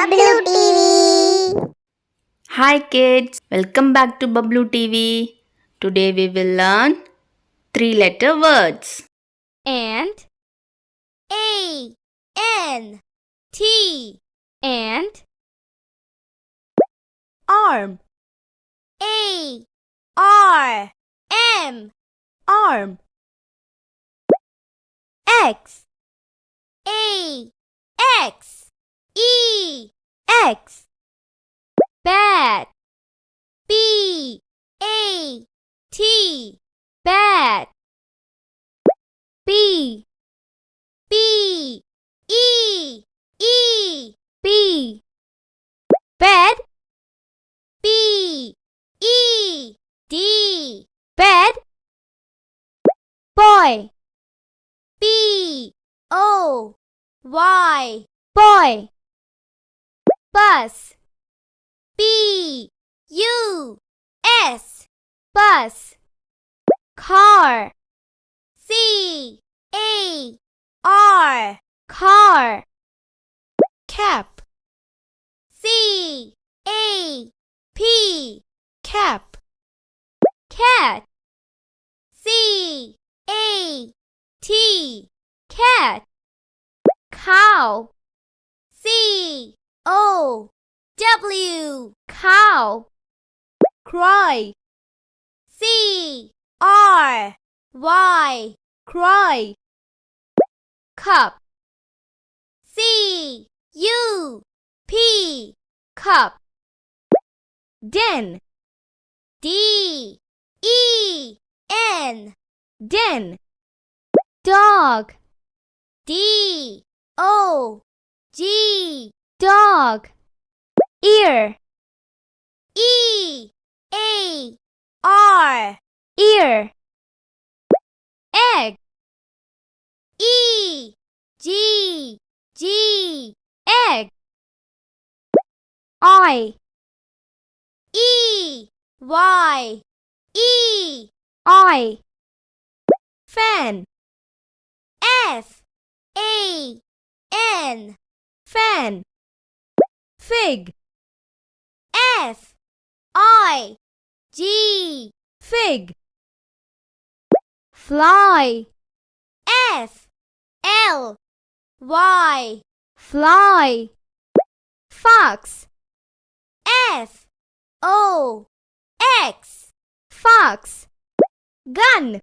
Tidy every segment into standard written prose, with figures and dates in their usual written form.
Bablu TV. Hi kids, welcome back to Bablu TV. Today we will learn three-letter words. And A-N-T and arm. A-R-M arm. X A-X-E-X bat. B-A-T bat. B B-E-E B bed. B-E-D bed. Boy. B-O-Y boy. Bus. B-U-S bus. Car. C-A-R car. Cap. C-A-P cap. Cat. C-A-T cat. Cow. C-O-W cow. Cry. C-R-Y cry. Cup. C-U-P cup. Den. D-E-N den. Dog. D-O-G dog. Ear. E-A-R ear. Egg. E-G-G egg. I. E-Y-E I. Fan. F-A-N fan. Fig. F-I-G fig. Fly. F-L-Y fly. Fox. F-O-X fox. Gun.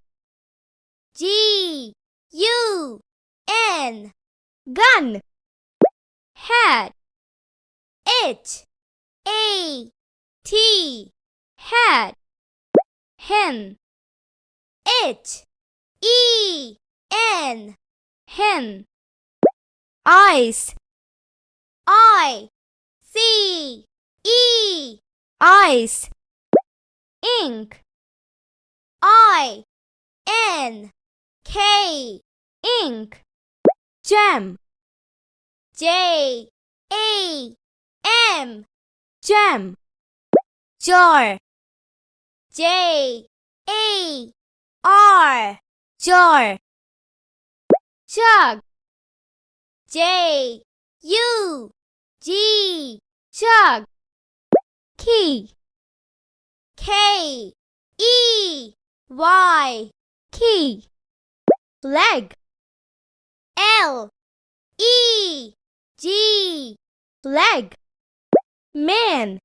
G-U-N gun. Hat. H-A-T hat. Hen. H-E-N hen. Ice. I-C-E ice. Ink. I-N-K ink. Jam. J-A-M jam. Jar. J-A-R jar. Jug. J-U-G jug. Key. K-E-Y key. Leg. L-E-G leg. Man.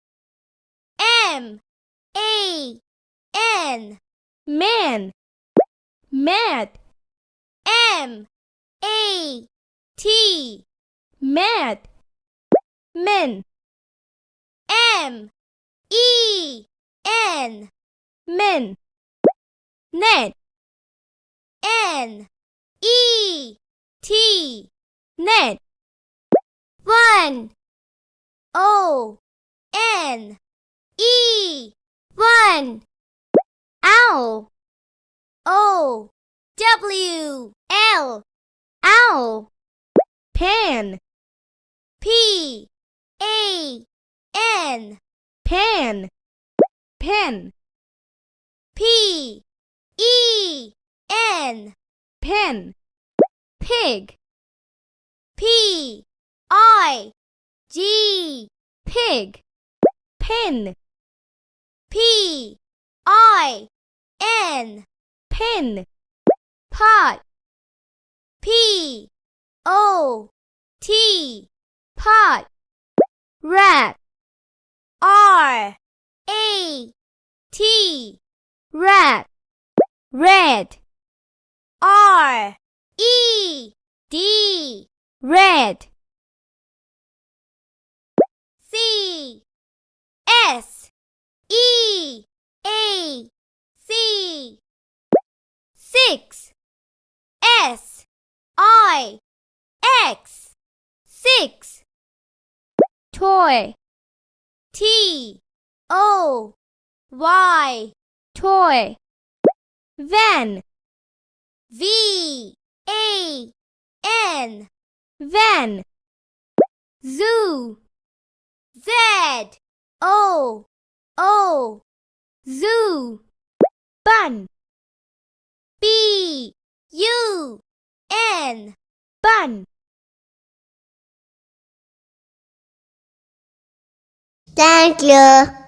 M-A-N man. Mat. M-A-T mat. Men. M-E-N men. Net. N-E-T net. One. O-N-E one. Owl. O-W-L owl. Pan. P-A-N pan. Pen. P-E-N pen. Pig. P-I G. Pig. Pin. P-I-N. Pin. Pot. P-O-T. Pot. Rat. R-A-T. Rat. Red. R-E-D. Red. C. S. E. A. C. 6. S. I. X. 6. Toy. T. O. Y. Toy. Van. V. A. N. Van. Zoo. Z. O. O. Zoo. Bun. B. U. N. Bun. Thank you.